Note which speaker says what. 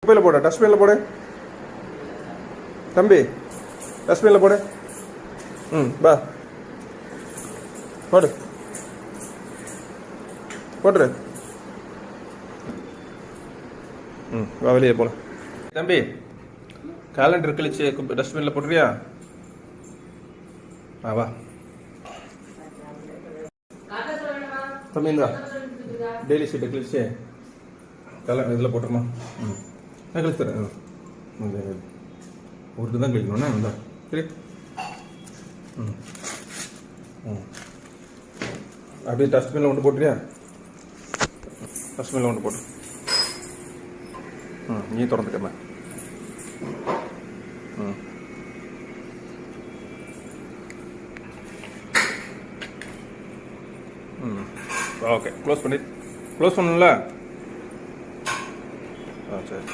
Speaker 1: குப்பையில் போட, டஸ்ட்பினில் போடு தம்பி, டஸ்ட்பினில் போடு. பா போடு, போட்டுரு. வா வெளியே போல. தம்பி கேலண்டர் கழிச்சு டஸ்ட்பினில் போட்டுறியா? வா தம்பி, இந்தா டெய்லி ஷீட்டை கழிச்சு இதில் போட்டுருமா? நான் கழிச்சு தரேன். ஒருக்கு தான் கழிக்கணும்ண்ணா. இந்தா சரி. அப்படியே டஸ்ட்பினில் கொண்டு போட்டுறியா? டஸ்ட்பினில் கொண்டு போட்டு நீ திறந்துக்கம்மா. ஓகே, க்ளோஸ் பண்ணல. சரி.